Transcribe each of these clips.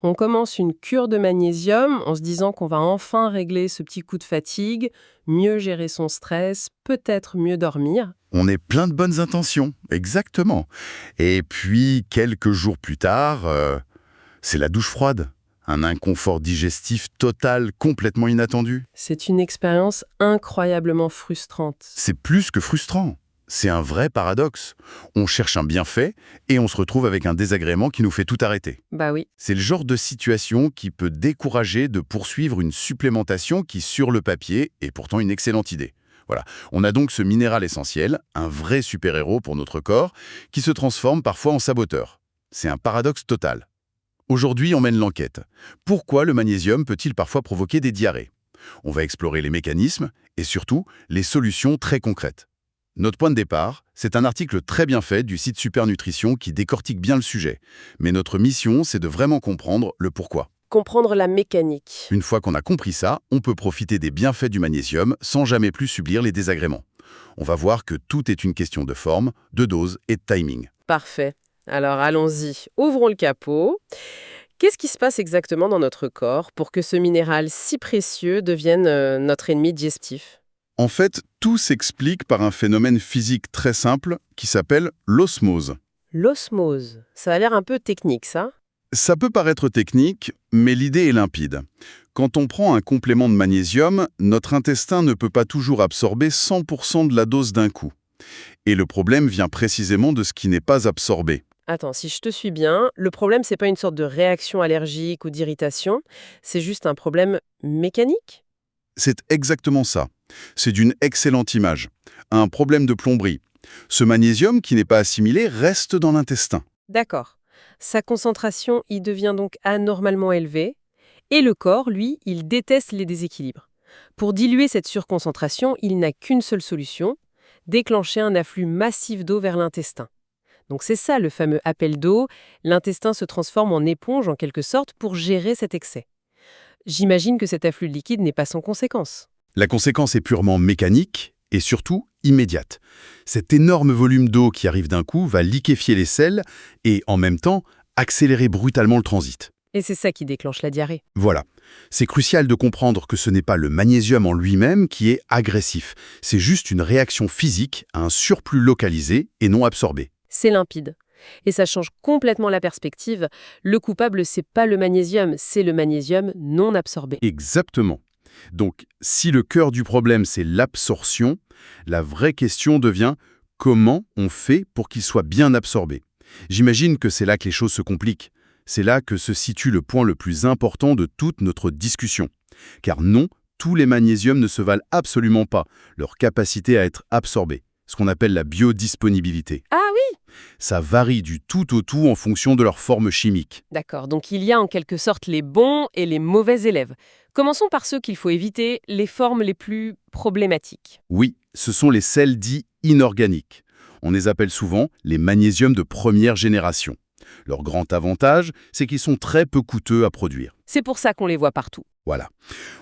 On commence une cure de magnésium en se disant qu'on va enfin régler ce petit coup de fatigue, mieux gérer son stress, peut-être mieux dormir. On est plein de bonnes intentions, exactement. Et puis, quelques jours plus tard, c'est la douche froide. Un inconfort digestif total, complètement inattendu. C'est une expérience incroyablement frustrante. C'est plus que frustrant. C'est un vrai paradoxe. On cherche un bienfait et on se retrouve avec un désagrément qui nous fait tout arrêter. Bah oui. C'est le genre de situation qui peut décourager de poursuivre une supplémentation qui, sur le papier, est pourtant une excellente idée. Voilà. On a donc ce minéral essentiel, un vrai super-héros pour notre corps, qui se transforme parfois en saboteur. C'est un paradoxe total. Aujourd'hui, on mène l'enquête. Pourquoi le magnésium peut-il parfois provoquer des diarrhées? On va explorer les mécanismes et surtout les solutions très concrètes. Notre point de départ, c'est un article très bien fait du site Supernutrition qui décortique bien le sujet. Mais notre mission, c'est de vraiment comprendre le pourquoi. Comprendre la mécanique. Une fois qu'on a compris ça, on peut profiter des bienfaits du magnésium sans jamais plus subir les désagréments. On va voir que tout est une question de forme, de dose et de timing. Parfait. Alors allons-y, ouvrons le capot. Qu'est-ce qui se passe exactement dans notre corps pour que ce minéral si précieux devienne notre ennemi digestif? En fait, tout s'explique par un phénomène physique très simple qui s'appelle l'osmose. L'osmose. Ça a l'air un peu technique, ça. Ça peut paraître technique, mais l'idée est limpide. Quand on prend un complément de magnésium, notre intestin ne peut pas toujours absorber 100% de la dose d'un coup. Et le problème vient précisément de ce qui n'est pas absorbé. Attends, si je te suis bien, le problème, c'est pas une sorte de réaction allergique ou d'irritation, c'est juste un problème mécanique? C'est exactement ça. C'est d'une excellente image. Un problème de plomberie. Ce magnésium qui n'est pas assimilé reste dans l'intestin. D'accord. Sa concentration y devient donc anormalement élevée, et le corps, lui, il déteste les déséquilibres. Pour diluer cette surconcentration, il n'a qu'une seule solution, déclencher un afflux massif d'eau vers l'intestin. Donc c'est ça le fameux appel d'eau, l'intestin se transforme en éponge en quelque sorte pour gérer cet excès. J'imagine que cet afflux de liquide n'est pas sans conséquence. La conséquence est purement mécanique et surtout immédiate. Cet énorme volume d'eau qui arrive d'un coup va liquéfier les selles et, en même temps, accélérer brutalement le transit. Et c'est ça qui déclenche la diarrhée. Voilà. C'est crucial de comprendre que ce n'est pas le magnésium en lui-même qui est agressif. C'est juste une réaction physique à un surplus localisé et non absorbé. C'est limpide. Et ça change complètement la perspective. Le coupable, c'est pas le magnésium, c'est le magnésium non absorbé. Exactement. Donc, si le cœur du problème, c'est l'absorption, la vraie question devient comment on fait pour qu'il soit bien absorbé. J'imagine que c'est là que les choses se compliquent. C'est là que se situe le point le plus important de toute notre discussion. Car non, tous les magnésiums ne se valent absolument pas, leur capacité à être absorbés, ce qu'on appelle la biodisponibilité. Ah oui. Ça varie du tout au tout en fonction de leur forme chimique. D'accord, donc il y a en quelque sorte les bons et les mauvais élèves. Commençons par ceux qu'il faut éviter, les formes les plus problématiques. Oui, ce sont les sels dits inorganiques. On les appelle souvent les magnésiums de première génération. Leur grand avantage, c'est qu'ils sont très peu coûteux à produire. C'est pour ça qu'on les voit partout. Voilà.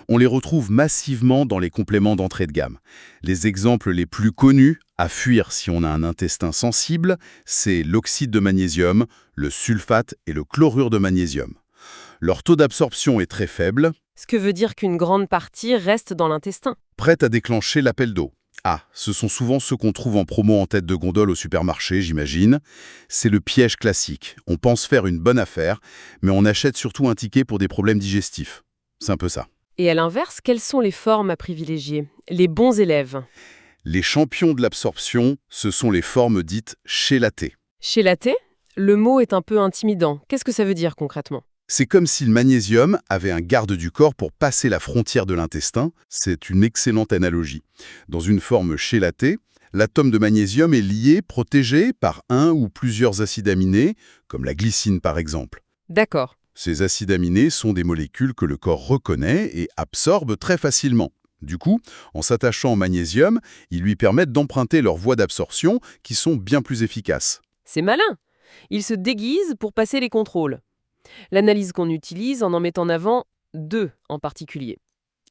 On les retrouve massivement dans les compléments d'entrée de gamme. Les exemples les plus connus, à fuir si on a un intestin sensible, c'est l'oxyde de magnésium, le sulfate et le chlorure de magnésium. Leur taux d'absorption est très faible, Ce que veut dire qu'une grande partie reste dans l'intestin. prête à déclencher l'appel d'eau. Ah, ce sont souvent ceux qu'on trouve en promo en tête de gondole au supermarché, j'imagine. C'est le piège classique. On pense faire une bonne affaire, mais on achète surtout un ticket pour des problèmes digestifs. C'est un peu ça. Et à l'inverse, quelles sont les formes à privilégier? Les bons élèves. Les champions de l'absorption, ce sont les formes dites chélatées. Chélaté, le mot est un peu intimidant. Qu'est-ce que ça veut dire concrètement? C'est comme si le magnésium avait un garde du corps pour passer la frontière de l'intestin. C'est une excellente analogie. Dans une forme chélatée, l'atome de magnésium est lié, protégé par un ou plusieurs acides aminés, comme la glycine par exemple. D'accord. Ces acides aminés sont des molécules que le corps reconnaît et absorbe très facilement. Du coup, en s'attachant au magnésium, ils lui permettent d'emprunter leurs voies d'absorption qui sont bien plus efficaces. C'est malin. Il se déguise pour passer les contrôles. L'analyse qu'on utilise en met en avant deux en particulier.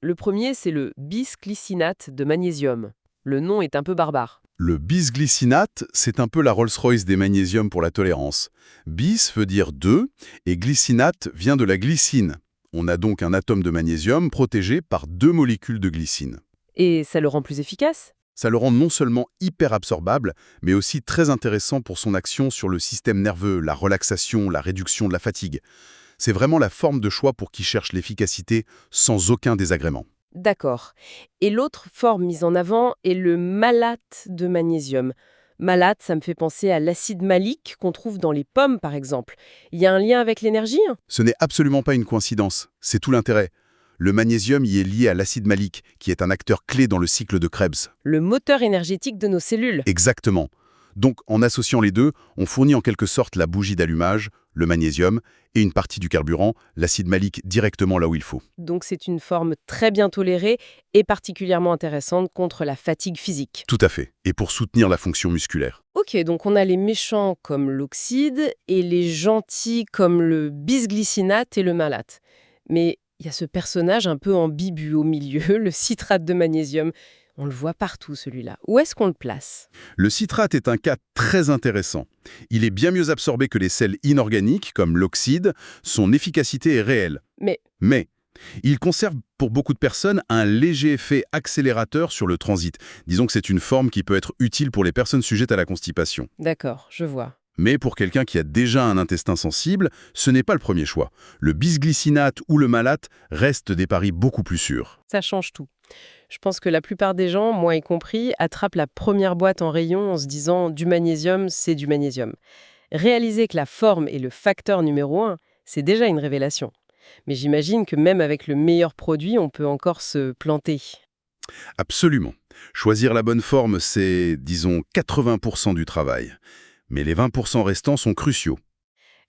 Le premier, c'est le bisglycinate de magnésium. Le nom est un peu barbare. Le bisglycinate, c'est un peu la Rolls-Royce des magnésiums pour la tolérance. Bis veut dire 2 et glycinate vient de la glycine. On a donc un atome de magnésium protégé par 2 molécules de glycine. Et ça le rend plus efficace? Ça le rend non seulement hyper absorbable, mais aussi très intéressant pour son action sur le système nerveux, la relaxation, la réduction de la fatigue. C'est vraiment la forme de choix pour qui cherche l'efficacité sans aucun désagrément. D'accord. Et l'autre forme mise en avant est le malate de magnésium. Malate, ça me fait penser à l'acide malique qu'on trouve dans les pommes, par exemple. Il y a un lien avec l'énergie, hein? Ce n'est absolument pas une coïncidence, c'est tout l'intérêt. Le magnésium y est lié à l'acide malique, qui est un acteur clé dans le cycle de Krebs. Le moteur énergétique de nos cellules. Exactement. Donc, en associant les deux, on fournit en quelque sorte la bougie d'allumage, le magnésium, et une partie du carburant, l'acide malique, directement là où il faut. Donc c'est une forme très bien tolérée et particulièrement intéressante contre la fatigue physique. Tout à fait. Et pour soutenir la fonction musculaire. Ok, donc on a les méchants comme l'oxyde et les gentils comme le bisglycinate et le malate. Mais il y a ce personnage un peu ambigu au milieu, le citrate de magnésium. On le voit partout, celui-là. Où est-ce qu'on le place? Le citrate est un cas très intéressant. Il est bien mieux absorbé que les sels inorganiques, comme l'oxyde. Son efficacité est réelle. Mais il conserve pour beaucoup de personnes un léger effet accélérateur sur le transit. Disons que c'est une forme qui peut être utile pour les personnes sujettes à la constipation. D'accord, je vois. Mais pour quelqu'un qui a déjà un intestin sensible, ce n'est pas le premier choix. Le bisglycinate ou le malate restent des paris beaucoup plus sûrs. Ça change tout. Je pense que la plupart des gens, moi y compris, attrapent la première boîte en rayon en se disant du magnésium, c'est du magnésium. Réaliser que la forme est le facteur numéro 1, c'est déjà une révélation. Mais j'imagine que même avec le meilleur produit, on peut encore se planter. Absolument. Choisir la bonne forme, c'est, disons, 80% du travail. Mais les 20% restants sont cruciaux.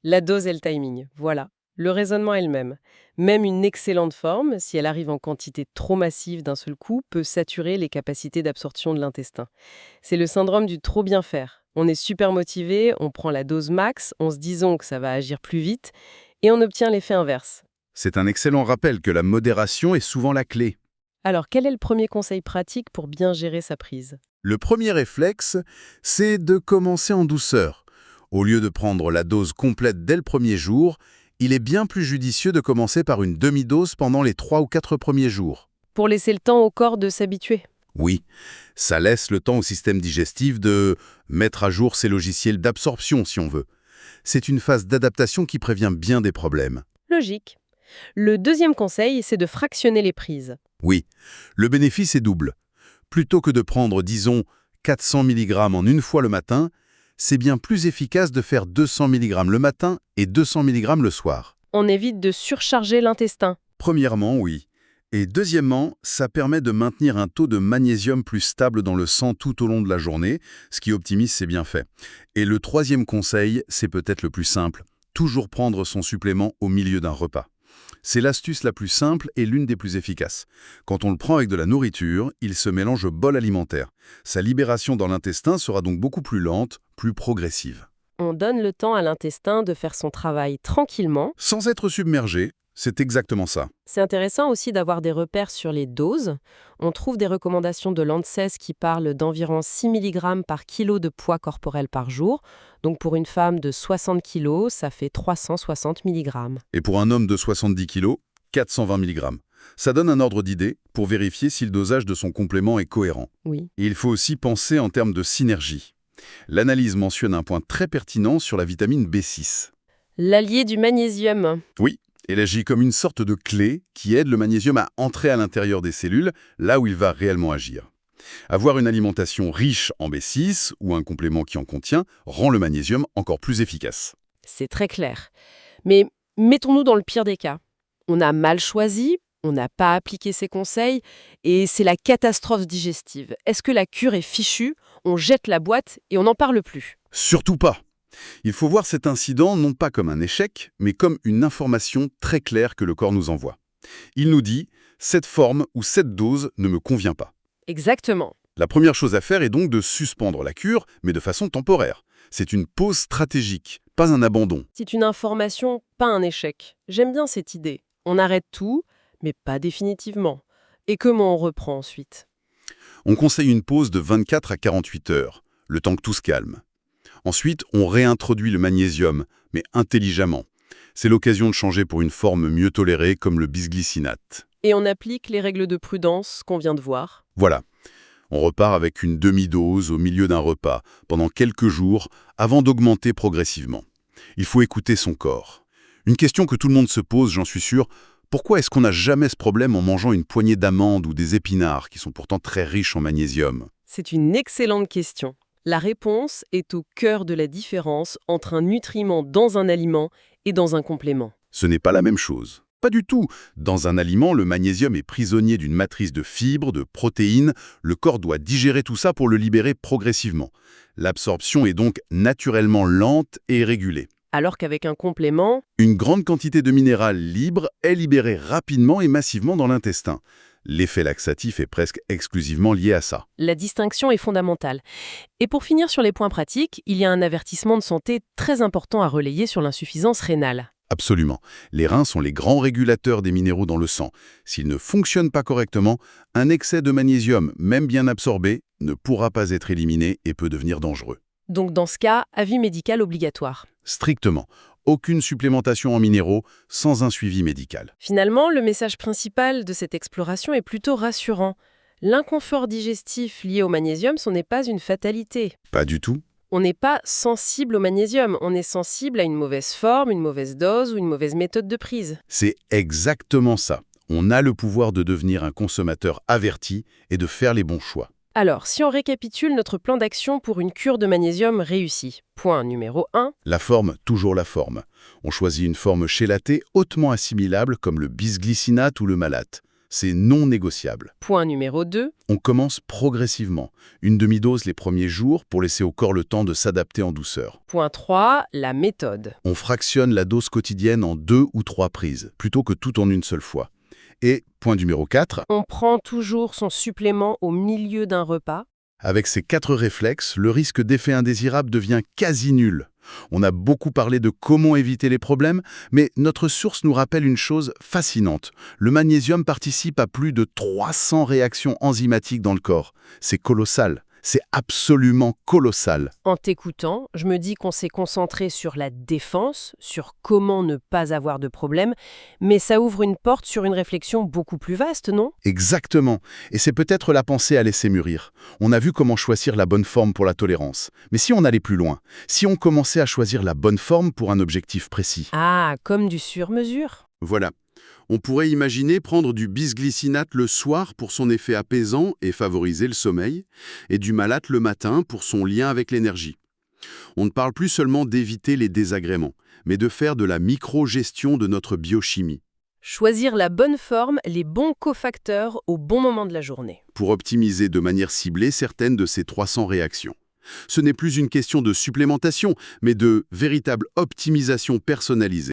La dose et le timing, voilà. Le raisonnement est le même. Même une excellente forme, si elle arrive en quantité trop massive d'un seul coup, peut saturer les capacités d'absorption de l'intestin. C'est le syndrome du trop bien faire. On est super motivé, on prend la dose max, en se disant que ça va agir plus vite, et on obtient l'effet inverse. C'est un excellent rappel que la modération est souvent la clé. Alors, quel est le premier conseil pratique pour bien gérer sa prise? Le premier réflexe, c'est de commencer en douceur. Au lieu de prendre la dose complète dès le premier jour, il est bien plus judicieux de commencer par une demi-dose pendant les 3 ou 4 premiers jours. Pour laisser le temps au corps de s'habituer. Oui, ça laisse le temps au système digestif de mettre à jour ses logiciels d'absorption, si on veut. C'est une phase d'adaptation qui prévient bien des problèmes. Logique. Le deuxième conseil, c'est de fractionner les prises. Oui, le bénéfice est double. Plutôt que de prendre, disons, 400 mg en une fois le matin, c'est bien plus efficace de faire 200 mg le matin et 200 mg le soir. On évite de surcharger l'intestin. Premièrement, oui. Et deuxièmement, ça permet de maintenir un taux de magnésium plus stable dans le sang tout au long de la journée, ce qui optimise ses bienfaits. Et le troisième conseil, c'est peut-être le plus simple, toujours prendre son supplément au milieu d'un repas. C'est l'astuce la plus simple et l'une des plus efficaces. Quand on le prend avec de la nourriture, il se mélange au bol alimentaire. Sa libération dans l'intestin sera donc beaucoup plus lente, plus progressive. On donne le temps à l'intestin de faire son travail tranquillement. Sans être submergé, c'est exactement ça. C'est intéressant aussi d'avoir des repères sur les doses. On trouve des recommandations de l'ANSES qui parlent d'environ 6 mg par kilo de poids corporel par jour. Donc pour une femme de 60 kg, ça fait 360 mg. Et pour un homme de 70 kg, 420 mg. Ça donne un ordre d'idée pour vérifier si le dosage de son complément est cohérent. Oui. Et il faut aussi penser en termes de synergie. L'analyse mentionne un point très pertinent sur la vitamine B6. L'allié du magnésium. Oui, elle agit comme une sorte de clé qui aide le magnésium à entrer à l'intérieur des cellules, là où il va réellement agir. Avoir une alimentation riche en B6 ou un complément qui en contient rend le magnésium encore plus efficace. C'est très clair. Mais mettons-nous dans le pire des cas. On a mal choisi, on n'a pas appliqué ses conseils, et c'est la catastrophe digestive. Est-ce que la cure est fichue? On jette la boîte et on n'en parle plus. Surtout pas! Il faut voir cet incident non pas comme un échec, mais comme une information très claire que le corps nous envoie. Il nous dit « cette forme ou cette dose ne me convient pas ». Exactement. La première chose à faire est donc de suspendre la cure, mais de façon temporaire. C'est une pause stratégique, pas un abandon. C'est une information, pas un échec. J'aime bien cette idée. On arrête tout, mais pas définitivement. Et comment on reprend ensuite? On conseille une pause de 24 à 48 heures, le temps que tout se calme. Ensuite, on réintroduit le magnésium, mais intelligemment. C'est l'occasion de changer pour une forme mieux tolérée comme le bisglycinate. Et on applique les règles de prudence qu'on vient de voir. Voilà. On repart avec une demi-dose au milieu d'un repas, pendant quelques jours, avant d'augmenter progressivement. Il faut écouter son corps. Une question que tout le monde se pose, j'en suis sûr, pourquoi est-ce qu'on n'a jamais ce problème en mangeant une poignée d'amandes ou des épinards, qui sont pourtant très riches en magnésium? C'est une excellente question. La réponse est au cœur de la différence entre un nutriment dans un aliment et dans un complément. Ce n'est pas la même chose. Pas du tout. Dans un aliment, le magnésium est prisonnier d'une matrice de fibres, de protéines. Le corps doit digérer tout ça pour le libérer progressivement. L'absorption est donc naturellement lente et régulée. Alors qu'avec un complément, Une grande quantité de minéral libre est libérée rapidement et massivement dans l'intestin. L'effet laxatif est presque exclusivement lié à ça. la distinction est fondamentale. Et pour finir sur les points pratiques, il y a un avertissement de santé très important à relayer sur l'insuffisance rénale. Absolument. Les reins sont les grands régulateurs des minéraux dans le sang. S'ils ne fonctionnent pas correctement, un excès de magnésium, même bien absorbé, ne pourra pas être éliminé et peut devenir dangereux. Donc dans ce cas, avis médical obligatoire. Strictement. Aucune supplémentation en minéraux sans un suivi médical. Finalement, le message principal de cette exploration est plutôt rassurant. L'inconfort digestif lié au magnésium, ce n'est pas une fatalité. Pas du tout. On n'est pas sensible au magnésium, on est sensible à une mauvaise forme, une mauvaise dose ou une mauvaise méthode de prise. C'est exactement ça. On a le pouvoir de devenir un consommateur averti et de faire les bons choix. Alors, si on récapitule notre plan d'action pour une cure de magnésium réussie. Point numéro 1. La forme, toujours la forme. On choisit une forme chélatée hautement assimilable comme le bisglycinate ou le malate. C'est non négociable. Point numéro 2. On commence progressivement. Une demi-dose les premiers jours pour laisser au corps le temps de s'adapter en douceur. Point 3. La méthode. On fractionne la dose quotidienne en 2 ou 3 prises, plutôt que tout en une seule fois. Et, point numéro 4, On prend toujours son supplément au milieu d'un repas. avec ces 4 réflexes, le risque d'effet indésirable devient quasi nul. On a beaucoup parlé de comment éviter les problèmes, mais notre source nous rappelle une chose fascinante. Le magnésium participe à plus de 300 réactions enzymatiques dans le corps. C'est colossal. C'est absolument colossal. En t'écoutant, je me dis qu'on s'est concentré sur la défense, sur comment ne pas avoir de problème, mais ça ouvre une porte sur une réflexion beaucoup plus vaste, non? Exactement. Et c'est peut-être la pensée à laisser mûrir. On a vu comment choisir la bonne forme pour la tolérance. Mais si on allait plus loin, si on commençait à choisir la bonne forme pour un objectif précis. Ah, comme du sur-mesure. Voilà. On pourrait imaginer prendre du bisglycinate le soir pour son effet apaisant et favoriser le sommeil, et du malate le matin pour son lien avec l'énergie. On ne parle plus seulement d'éviter les désagréments, mais de faire de la micro-gestion de notre biochimie, Choisir la bonne forme, les bons cofacteurs au bon moment de la journée. pour optimiser de manière ciblée certaines de ces 300 réactions. Ce n'est plus une question de supplémentation, mais de véritable optimisation personnalisée.